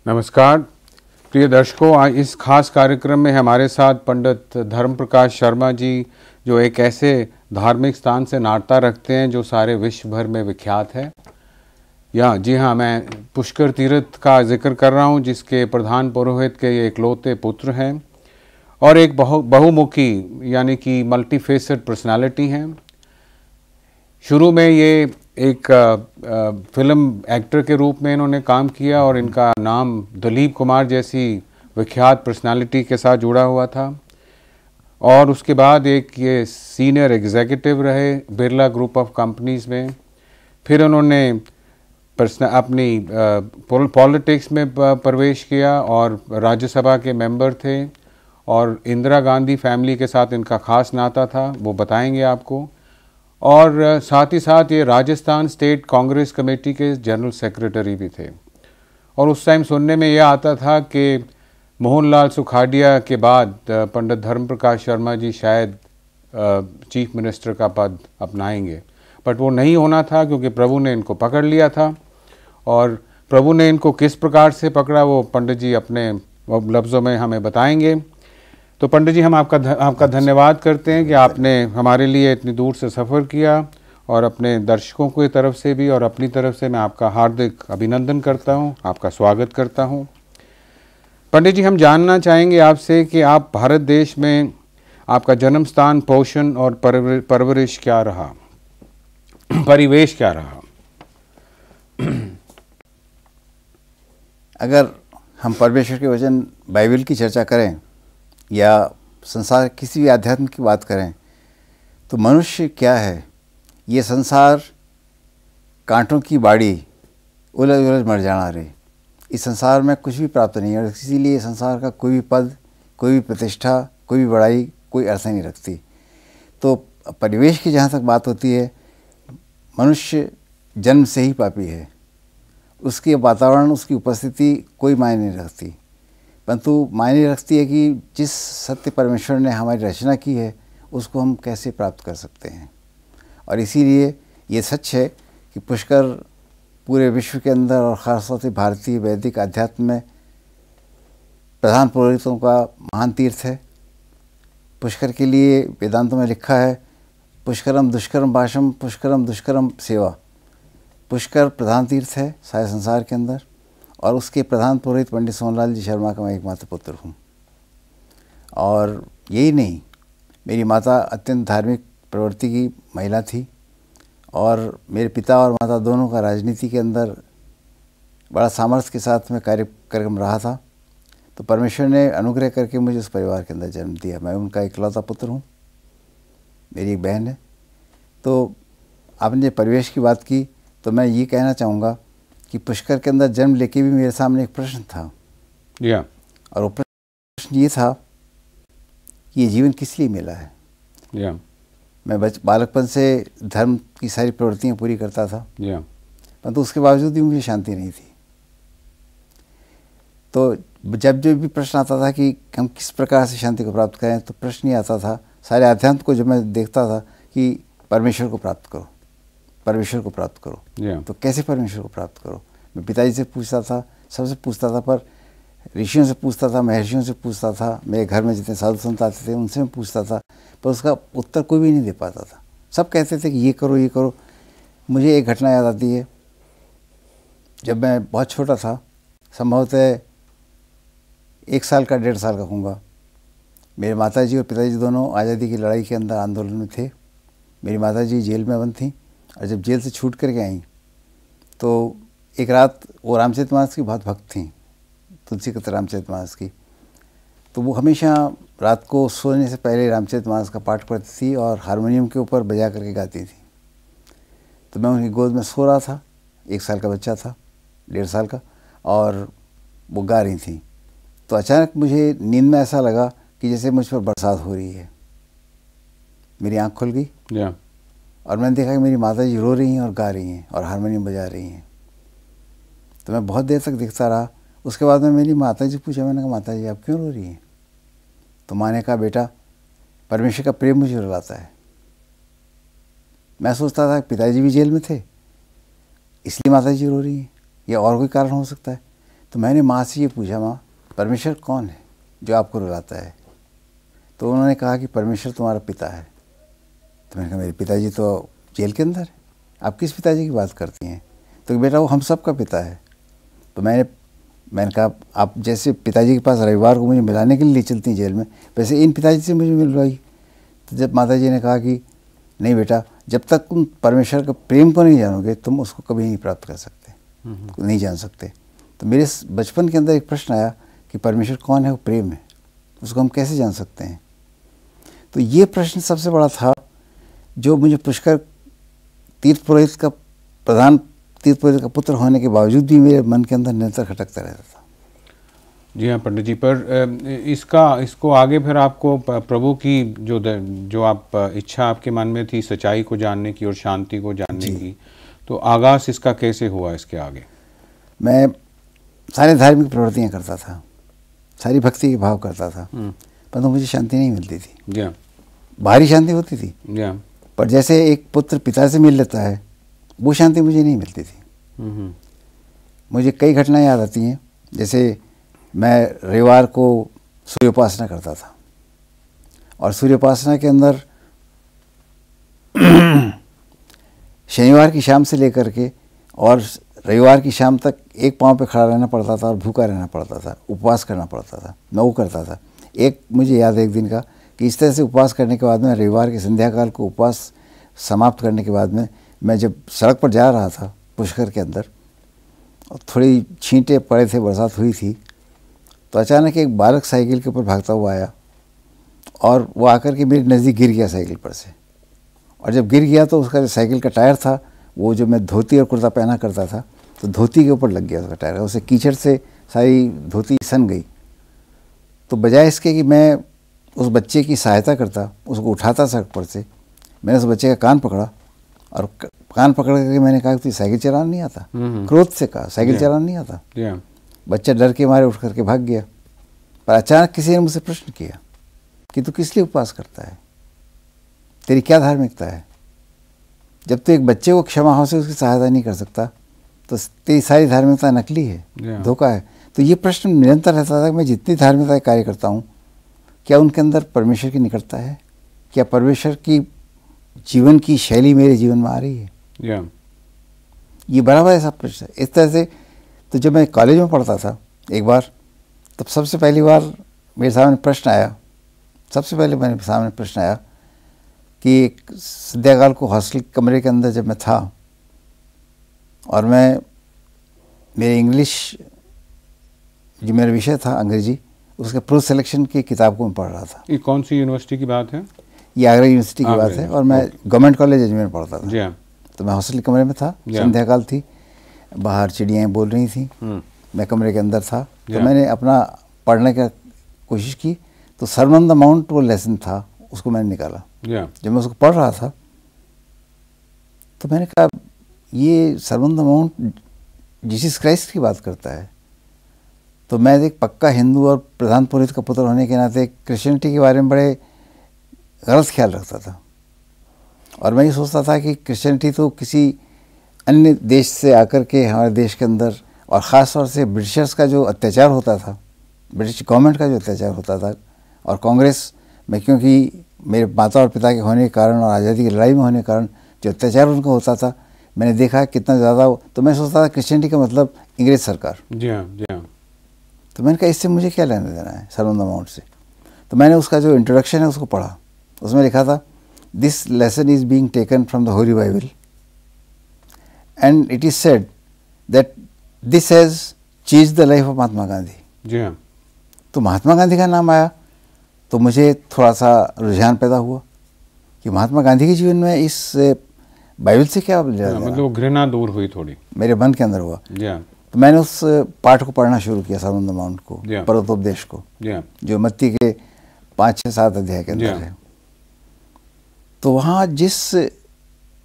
नमस्कार प्रिय दर्शकों, आज इस खास कार्यक्रम में हमारे साथ पंडित धर्म प्रकाश शर्मा जी, जो एक ऐसे धार्मिक स्थान से नाता रखते हैं जो सारे विश्व भर में विख्यात है। जी हाँ, मैं पुष्कर तीर्थ का जिक्र कर रहा हूँ, जिसके प्रधान पुरोहित के ये इकलौते पुत्र हैं और एक बहुमुखी यानी कि मल्टीफेसेड पर्सनालिटी हैं। शुरू में ये एक फिल्म एक्टर के रूप में इन्होंने काम किया और इनका नाम दिलीप कुमार जैसी विख्यात पर्सनालिटी के साथ जुड़ा हुआ था। और उसके बाद एक ये सीनियर एग्जीक्यूटिव रहे बिरला ग्रुप ऑफ कंपनीज़ में। फिर उन्होंने अपनी पॉलिटिक्स में प्रवेश किया और राज्यसभा के मेंबर थे और इंदिरा गांधी फैमिली के साथ इनका खास नाता था, वो बताएंगे आपको। और साथ ही साथ ये राजस्थान स्टेट कांग्रेस कमेटी के जनरल सेक्रेटरी भी थे। और उस टाइम सुनने में यह आता था कि मोहनलाल सुखाड़िया के बाद पंडित धर्म प्रकाश शर्मा जी शायद चीफ मिनिस्टर का पद अपनाएंगे, बट वो नहीं होना था क्योंकि प्रभु ने इनको पकड़ लिया था। और प्रभु ने इनको किस प्रकार से पकड़ा वो पंडित जी अपने लफ्ज़ों में हमें बताएंगे। तो पंडित जी, हम आपका धन्यवाद करते हैं कि आपने हमारे लिए इतनी दूर से सफ़र किया और अपने दर्शकों की तरफ से भी और अपनी तरफ से मैं आपका हार्दिक अभिनंदन करता हूं, आपका स्वागत करता हूं। पंडित जी, हम जानना चाहेंगे आपसे कि आप भारत देश में आपका जन्म स्थान, पोषण और परवरिश क्या रहा, परिवेश क्या रहा? अगर हम परमेश्वर के वचन बाइबल की चर्चा करें या संसार किसी भी आध्यात्म की बात करें तो मनुष्य क्या है? ये संसार कांटों की बाड़ी, उलझ उलझ मर जाना रे। इस संसार में कुछ भी प्राप्त नहीं है और इसीलिए संसार का कोई भी पद, कोई भी प्रतिष्ठा, कोई भी बड़ाई कोई अर्थ नहीं रखती। तो परिवेश की जहाँ तक बात होती है, मनुष्य जन्म से ही पापी है। उसके वातावरण, उसकी उपस्थिति कोई मायने नहीं रखती, परंतु मायने रखती है कि जिस सत्य परमेश्वर ने हमारी रचना की है उसको हम कैसे प्राप्त कर सकते हैं। और इसीलिए ये सच है कि पुष्कर पूरे विश्व के अंदर और ख़ासतौर से भारतीय वैदिक अध्यात्म में प्रधान पुरोहितों का महान तीर्थ है। पुष्कर के लिए वेदांतों में लिखा है, पुष्करम दुष्करम भाषम, पुष्करम दुष्करम सेवा। पुष्कर प्रधान तीर्थ है सारे संसार के अंदर और उसके प्रधान पुरोहित पंडित सोनलाल जी शर्मा का मैं एकमात्र पुत्र हूँ। और यही नहीं, मेरी माता अत्यंत धार्मिक प्रवृत्ति की महिला थी और मेरे पिता और माता दोनों का राजनीति के अंदर बड़ा सामर्थ्य के साथ में कार्यक्रम रहा था। तो परमेश्वर ने अनुग्रह करके मुझे उस परिवार के अंदर जन्म दिया। मैं उनका इकलौता पुत्र हूँ, मेरी एक बहन है। तो आपने परिवेश की बात की तो मैं ये कहना चाहूँगा कि पुष्कर के अंदर जन्म लेके भी मेरे सामने एक प्रश्न था। और वो प्रश्न ये था कि ये जीवन किस लिए मिला है। मैं बालकपन से धर्म की सारी प्रवृत्तियाँ पूरी करता था, परंतु उसके बावजूद भी मुझे शांति नहीं थी। तो जब भी प्रश्न आता था कि हम किस प्रकार से शांति को प्राप्त करें, तो प्रश्न ये आता था सारे अध्यात्म को जब मैं देखता था कि परमेश्वर को प्राप्त करो, परमेश्वर को प्राप्त करो। तो कैसे परमेश्वर को प्राप्त करो? मैं पिताजी से पूछता था, सबसे पूछता था, पर ऋषियों से पूछता था, महर्षियों से पूछता था, मेरे घर में जितने साधु संत आते थे उनसे मैं पूछता था, पर उसका उत्तर कोई भी नहीं दे पाता था। सब कहते थे कि ये करो ये करो। मुझे एक घटना याद आती है, जब मैं बहुत छोटा था, संभवतः 1 साल का 1.5 साल का होऊंगा, मेरे माताजी और पिताजी दोनों आज़ादी की लड़ाई के अंदर आंदोलन में थे। मेरी माताजी जेल में बंद थी और जब जेल से छूट करके आई तो एक रात वो रामचरितमानस की बहुत भक्त थी, तुलसीकृत रामचरितमानस की। तो वो हमेशा रात को सोने से पहले रामचरितमानस का पाठ पढ़ती थी और हारमोनियम के ऊपर बजा करके गाती थी। तो मैं उनकी गोद में सो रहा था, 1 साल का बच्चा था, 1.5 साल का, और वो गा रही थी। तो अचानक मुझे नींद में ऐसा लगा कि जैसे मुझ पर बरसात हो रही है। मेरी आँख खुल गई और मैंने देखा कि मेरी माताजी रो रही हैं और गा रही हैं और हारमोनियम बजा रही हैं। तो मैं बहुत देर तक देखता रहा। उसके बाद में मेरी माताजी से पूछा, मैंने कहा माताजी आप क्यों रो रही हैं? तो माँ ने कहा बेटा, परमेश्वर का प्रेम मुझे रुलाता है। मैं सोचता था पिताजी भी जेल में थे इसलिए माताजी रो रही हैं, या और कोई कारण हो सकता है। तो मैंने माँ से ये पूछा, माँ परमेश्वर कौन है जो आपको रुलाता है? तो उन्होंने कहा कि परमेश्वर तुम्हारा पिता है। तो मैंने कहा मेरे पिताजी तो जेल के अंदर है, आप किस पिताजी की बात करती हैं? तो बेटा वो हम सब का पिता है। तो मैंने कहा आप जैसे पिताजी के पास रविवार को मुझे मिलाने के लिए चलती हैं जेल में, वैसे इन पिताजी से मुझे मिलवाई। तो जब माताजी ने कहा कि नहीं बेटा, जब तक तुम परमेश्वर का प्रेम को नहीं जानोगे तुम उसको कभी नहीं प्राप्त कर सकते, नहीं जान सकते। तो मेरे बचपन के अंदर एक प्रश्न आया कि परमेश्वर कौन है? वो प्रेम है, उसको हम कैसे जान सकते हैं? तो ये प्रश्न सबसे बड़ा था जो मुझे पुष्कर प्रधान तीर्थ पुरोहित का पुत्र होने के बावजूद भी मेरे मन के अंदर निरंतर खटकता रहता था। जी हाँ पंडित जी, पर इसको आगे फिर आपको प्रभु की जो आप इच्छा आपके मन में थी सच्चाई को जानने की और शांति को जानने की, तो आगाज इसका कैसे हुआ? इसके आगे मैं सारे धार्मिक प्रवृत्तियाँ करता था, सारी भक्ति के भाव करता था, परंतु मुझे शांति नहीं मिलती थी। जी, बाहरी शांति होती थी, पर जैसे एक पुत्र पिता से मिल लेता है वो शांति मुझे नहीं मिलती थी। मुझे कई घटनाएं याद आती हैं। जैसे मैं रविवार को सूर्योपासना करता था और सूर्योपासना के अंदर शनिवार की शाम से लेकर के और रविवार की शाम तक एक पाँव पे खड़ा रहना पड़ता था और भूखा रहना पड़ता था, उपवास करना पड़ता था। मैं वो करता था। एक मुझे याद है एक दिन का कि इस तरह से उपवास करने के बाद में रविवार के संध्या काल को उपवास समाप्त करने के बाद में मैं जब सड़क पर जा रहा था पुष्कर के अंदर, थोड़ी छींटे पड़े थे, बरसात हुई थी, तो अचानक एक बालक साइकिल के ऊपर भागता हुआ आया और वो आकर के मेरे नज़दीक गिर गया साइकिल पर से। और जब गिर गया तो उसका जो साइकिल का टायर था, वो जो मैं धोती और कुर्ता पहना करता था, तो धोती के ऊपर लग गया उसका टायर। उसे कीचड़ से सारी धोती सन गई। तो बजाय इसके कि मैं उस बच्चे की सहायता करता, उसको उठाता सड़क पर से, मैंने उस बच्चे का कान पकड़ा और कान पकड़ करके मैंने कहा कि साइकिल चलाना नहीं आता। क्रोध से कहा साइकिल चलाना नहीं आता। बच्चा डर के मारे उठ करके भाग गया। पर अचानक किसी ने मुझसे प्रश्न किया कि तू किस लिए उपवास करता है, तेरी क्या धार्मिकता है? जब तू एक बच्चे को क्षमा भाव से उसकी सहायता नहीं कर सकता तो तेरी सारी धार्मिकता नकली है, धोखा है। तो ये प्रश्न निरंतर रहता था कि मैं जितनी धार्मिकता कार्य करता हूँ, क्या उनके अंदर परमेश्वर की निकटता है? क्या परमेश्वर की जीवन की शैली मेरे जीवन में आ रही है? ये बराबर ऐसा प्रश्न है। इस तरह से तो जब मैं कॉलेज में पढ़ता था एक बार, तब सबसे पहली बार मेरे सामने प्रश्न आया, कि संध्याकाल को हॉस्टल कमरे के अंदर जब मैं था और मैं मेरे इंग्लिश जो मेरा विषय था अंग्रेजी, उसके प्रो सिलेक्शन की किताब को मैं पढ़ रहा था। ये कौन सी यूनिवर्सिटी की बात है? ये आगरा यूनिवर्सिटी की बात है और मैं गवर्नमेंट कॉलेज अजमेर में पढ़ता था। तो मैं हॉस्टल कमरे में था, संध्याकाल थी, बाहर चिड़ियाँ बोल रही थी, मैं कमरे के अंदर था। तो मैंने अपना पढ़ने का कोशिश की, तो सर्मन ऑन द माउंट वो लेसन था, उसको मैंने निकाला। जब मैं उसको पढ़ रहा था तो मैंने कहा ये sermon on the mount Jesus Christ की बात करता है। तो मैं एक पक्का हिंदू और प्रधान पुरोहित का पुत्र होने के नाते क्रिश्चियनिटी के बारे में बड़े गलत ख्याल रखता था और मैं ये सोचता था कि क्रिश्चियनिटी तो किसी अन्य देश से आकर के हमारे देश के अंदर, और ख़ास तौर से ब्रिटिशर्स का जो अत्याचार होता था, ब्रिटिश गवर्नमेंट का जो अत्याचार होता था, और कांग्रेस में क्योंकि मेरे माता और पिता के होने के कारण और आज़ादी की लड़ाई में होने के कारण जो अत्याचार उनको होता था, मैंने देखा कितना ज़्यादा। तो मैं सोचता था क्रिश्चियनिटी का मतलब अंग्रेज़ सरकार। जी हाँ। तो मैंने कहा इससे मुझे क्या लेना देना है सर्मन ऑन द माउंट से। तो मैंने उसका जो इंट्रोडक्शन है उसको पढ़ा। उसमें लिखा था this lesson is being taken from the holy Bible and it is said that this has changed the life of Mahatma Gandhi. जी हाँ। तो महात्मा गांधी का नाम आया तो मुझे थोड़ा सा रुझान पैदा हुआ कि महात्मा गांधी के जीवन में इस बाइबल से क्या मतलब घृणा दूर हुई थोड़ी, मेरे मन के अंदर हुआ। yeah. तो मैंने उस पाठ को पढ़ना शुरू किया, सर्मन ऑन द माउंट को, yeah. पर्वतोपदेश को, yeah. जो मत्ती के 5-6-7 अध्याय के अंदर yeah. है। तो वहाँ जिस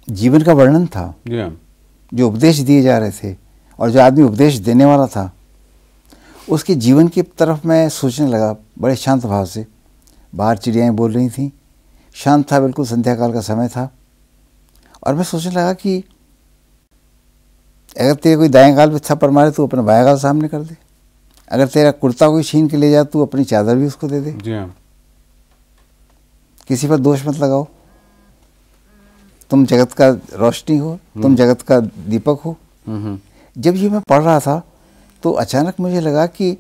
जीवन का वर्णन था, yeah. जो उपदेश दिए जा रहे थे और जो आदमी उपदेश देने वाला था, उसके जीवन की तरफ मैं सोचने लगा बड़े शांत भाव से। बाहर चिड़ियाँ बोल रही थीं, शांत था, बिल्कुल संध्या काल का समय था, और मैं सोचने लगा कि अगर तेरे कोई दाएं गाल पे थप्पड़ मारे तो अपना बाएं गाल सामने कर दे। अगर तेरा कुर्ता कोई छीन के ले जा, तू अपनी चादर भी उसको दे दे। जी हाँ। किसी पर दोष मत लगाओ। तुम जगत का रोशनी हो, तुम जगत का दीपक हो। जब ये मैं पढ़ रहा था तो अचानक मुझे लगा कि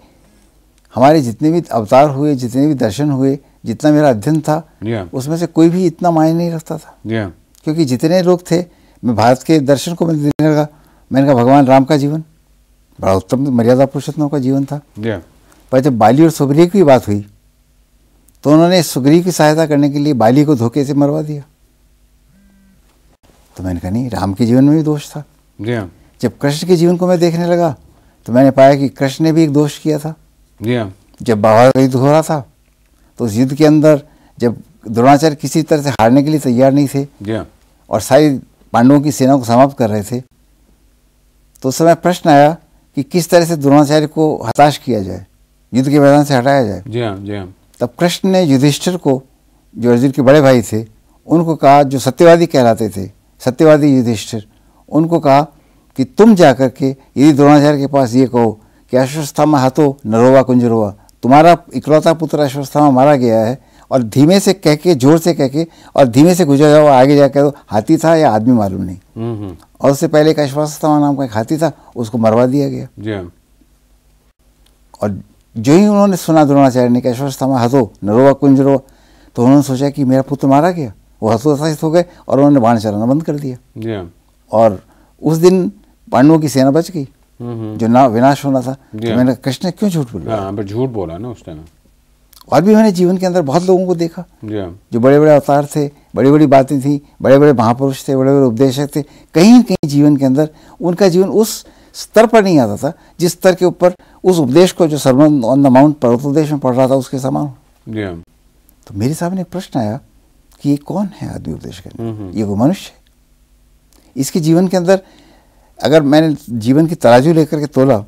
हमारे जितने भी अवतार हुए, जितने भी दर्शन हुए, जितना मेरा अध्ययन था, उसमें से कोई भी इतना मायने नहीं रखता था। क्योंकि जितने लोग थे, मैं भारत के दर्शन को मैं देने लगा। मैंने कहा भगवान राम का जीवन बड़ा उत्तम मर्यादा पुरुषोत्तम का जीवन था। पर जब बाली और सुग्रीव की बात हुई तो उन्होंने सुग्रीव की सहायता करने के लिए बाली को धोखे से मरवा दिया। तो मैंने कहा नहीं, राम के जीवन में भी दोष था। जब कृष्ण के जीवन को मैं देखने लगा तो मैंने पाया कि कृष्ण ने भी एक दोष किया था। जब महाभारत का युद्ध हो रहा था तो उस युद्ध के अंदर जब द्रोणाचार्य किसी तरह से हारने के लिए तैयार नहीं थे और सारी पांडवों की सेना को समाप्त कर रहे थे, तो उस समय प्रश्न आया कि किस तरह से द्रोणाचार्य को हताश किया जाए, युद्ध के मैदान से हटाया जाए। तब कृष्ण ने युधिष्ठिर को, जो अर्जुन के बड़े भाई थे, उनको कहा, जो सत्यवादी कहलाते थे, सत्यवादी युधिष्ठिर, उनको कहा कि तुम जाकर के यदि द्रोणाचार्य के पास ये कहो कि अश्वत्थामा हतो नरोवा कुंजरोवा, तुम्हारा इकलौता पुत्र अश्वत्थामा मारा गया है, और धीमे से कह के, जोर से कह के और धीमे से गुजर जाओ, आगे जाकर तो हाथी था या आदमी मालूम नहीं। और उससे पहले एक अश्वत्थामा नाम का एक हाथी था, उसको मरवा दिया गया। और जो ही उन्होंने सुना द्रोणाचार्य ने कि अश्वत्थामा हतो नरोवा कुंजरोवा, तो उन्होंने सोचा कि मेरा पुत्र मारा गया, वो हतोत्साहित हो गए और उन्होंने बाण चलाना बंद कर दिया। और उस दिन पांडवों की सेना बच गई, जो ना विनाश होना था। तो मैंने कृष्ण ने क्यों झूठ बोला? झूठ बोला ना उस टाइम। और भी मैंने जीवन के अंदर बहुत लोगों को देखा जो बड़े बड़े अवतार थे, बड़ी बड़ी बातें थी, बड़े बड़े महापुरुष थे, बड़े बड़े उपदेशक थे, कहीं न कहीं जीवन के अंदर उनका जीवन उस स्तर पर नहीं आता था जिस स्तर के ऊपर उस उपदेश को, जो सर्वन ऑन द माउंट पर्वतोपदेश में पढ़ रहा था, उसके समान। तो मेरे सामने प्रश्न आया कि ये कौन है आदमी उपदेश करने? ये वो मनुष्य है। इसके जीवन के अंदर अगर मैंने जीवन की तराजू लेकर के तोला,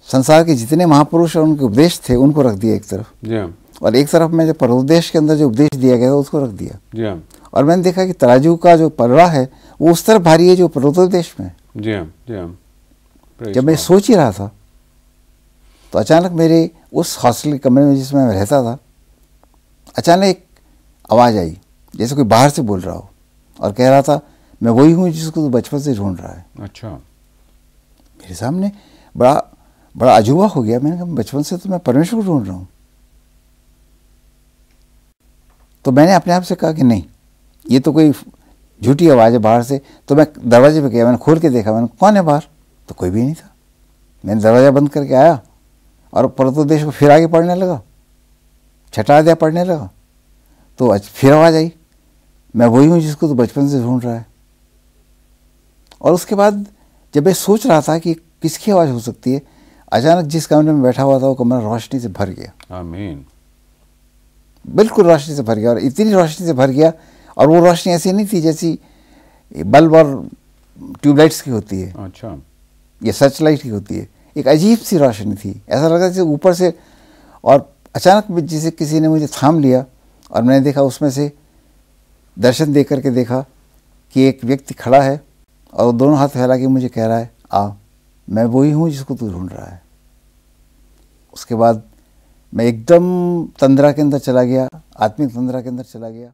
संसार के जितने महापुरुष और उनके उपदेश थे उनको रख दिया एक तरफ, और एक तरफ में जो पर्वोपदेश के अंदर जो उपदेश दिया गया था उसको रख दिया। और मैंने देखा कि तराजू का जो पलड़ा है वो उस तरफ भारी है जो पर्वतोपदेश में है। जब मैं सोच ही रहा था तो अचानक मेरे उस हॉस्टल के कमरे में जिसमें मैं रहता था, अचानक एक आवाज़ आई, जैसे कोई बाहर से बोल रहा हो और कह रहा था, मैं वही हूँ जिसको तू बचपन से ढूंढ रहा है। अच्छा। मेरे सामने बड़ा अजूबा हो गया। मैंने कहा बचपन से तो मैं परमेश्वर को ढूंढ रहा हूँ। तो मैंने अपने आप से कहा कि नहीं, ये तो कोई झूठी आवाज़ है बाहर से। तो मैं दरवाजे पे गया, मैंने खोल के देखा, मैंने कौन है बाहर, तो कोई भी नहीं था। मैंने दरवाज़ा बंद करके आया और पर्वतोपदेश को फिर आगे पढ़ने लगा, छठा अध्याय पढ़ने लगा। तो फिर आवाज़ आई, मैं वही हूँ जिसको तो बचपन से ढूंढ रहा है। और उसके बाद जब मैं सोच रहा था कि किसकी आवाज़ हो सकती है, अचानक जिस कमरे में बैठा हुआ था वो कमरा रोशनी से भर गया। आमीन। बिल्कुल रोशनी से भर गया, और इतनी रोशनी से भर गया, और वो रोशनी ऐसी नहीं थी जैसी बल्ब और ट्यूबलाइट्स की होती है। अच्छा। ये सर्च लाइट की होती है। एक अजीब सी रोशनी थी, ऐसा लगा जैसे ऊपर से, और अचानक जैसे किसी ने मुझे थाम लिया, और मैंने देखा उसमें से दर्शन दे करके देखा कि एक व्यक्ति खड़ा है और वो दोनों हाथ फैला के मुझे कह रहा है, आ, मैं वही हूँ जिसको तू ढूंढ रहा है। उसके बाद मैं एकदम तंद्रा के अंदर चला गया, आत्मिक तंद्रा के अंदर चला गया।